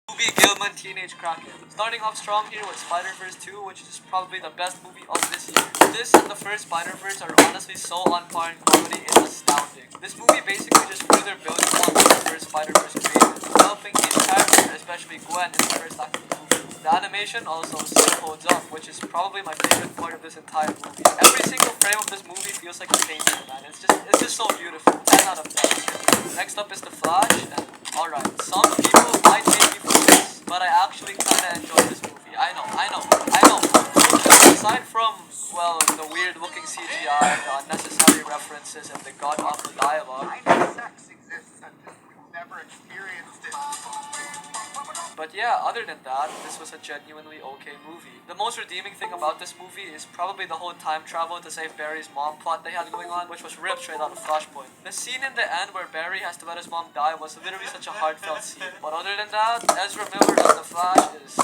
Movie Gilman Teenage Kraken. Starting off strong here with Spider-Verse 2, which is probably the best movie of this year. This and the first Spider-Verse are honestly so on par in quality, it's astounding. This movie basically just further builds on what the first Spider-Verse created, developing each character, especially Gwen in the first act of the movie. The animation also still holds up, which is probably my favorite part of this entire movie. Every single frame of this movie feels like a painting, man. It's just so beautiful. 10 out of 10. Next up is The Flash, and alright, some people might hate me for this, but I actually kinda enjoy this movie. I know. Aside from, well, the weird looking CGI, the unnecessary references, and the god-awful dialogue. I know sex exists and you've never experienced it. But yeah, other than that, this was a genuinely okay movie. The most redeeming thing about this movie is probably the whole time travel to save Barry's mom plot they had going on, which was ripped straight out of Flashpoint. The scene in the end where Barry has to let his mom die was literally such a heartfelt scene. But other than that, Ezra Miller as the Flash is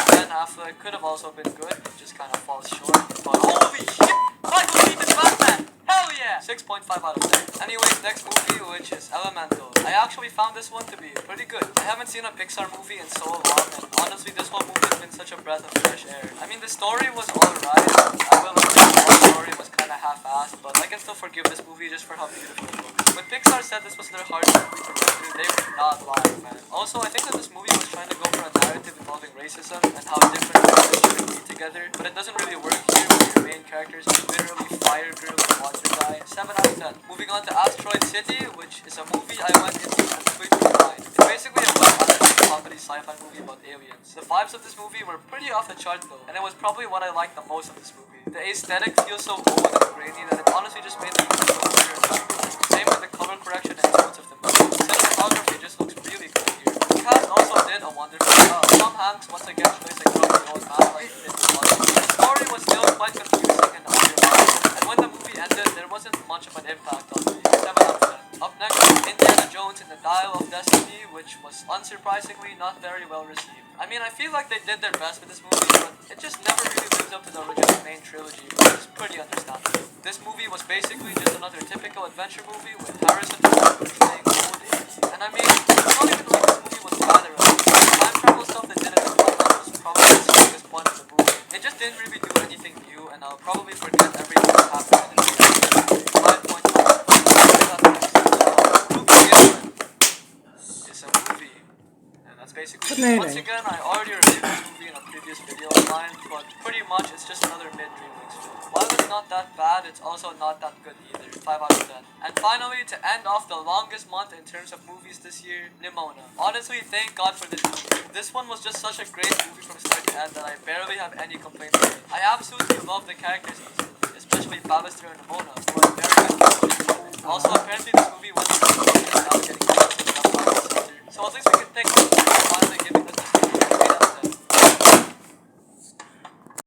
Ben Affleck could have also been good, it just kind of falls short. But holy shit! Michael Keaton Batman! Hell yeah! 6.5 out of 10. Anyways, next movie, which is Elemental. I actually found this one to be pretty good. I haven't seen a Pixar movie in so long, and honestly, this whole movie has been such a breath of fresh air. I mean, the story was alright. I will admit the story was kind of half-assed, but I can still forgive this movie just for how beautiful it looks. When Pixar said this was their hardest movie to make, they were not lying, man. Also, I think that this movie was trying to go for a narrative involving racism and how different races shouldn't be together, but it doesn't really work here with your main characters who literally fire girl and monster guy. 7 out of 10. Moving on to Asteroid City, which is a movie I went into completely blind. It's basically a comedy sci-fi movie about aliens. The vibes of this movie were pretty off the chart though, and it was probably what I liked the most of this movie. The aesthetic feels so old and grainy that it honestly just made the movie look weird. Same with the color correction and tones of the movie. Cinematography just looks really good here. The cast also did a wonderful job. Tom Hanks once again plays a grumpy old man like he did in The story was still quite confusing and underwhelming, and when the movie ended, there wasn't much of an impact on me. 7 out of 10. Up next is Indiana Jones and the Dial of Destiny, which was unsurprisingly not very well received. I mean, I feel like they did their best with this movie, but it just never really lives up to the original main trilogy, which is pretty understandable. This movie was basically just another typical adventure movie with Harrison Ford playing old aliens. And I mean, it's not even like this movie was bad or anything. The time travel stuff they did in the plot was probably the strongest point of the movie. It just didn't really do anything new, and I'll probably forget everything that happened in the movie. 5.5. It's a movie. And that's basically it. Once again, I already reviewed this movie in a previous video of mine, but pretty much it's just another mid-DreamWorks film. While it's not that bad, it's also not that good either. 5 out of 10. And finally, to end off the longest month in terms of movies this year, Nimona. Honestly, thank God for this movie. This one was just such a great movie from start to end that I barely have any complaints with it. I absolutely love the characters in this movie, especially Ballister and Nimona, who are very good characters. Also, apparently this movie was without getting so at least we can thank God for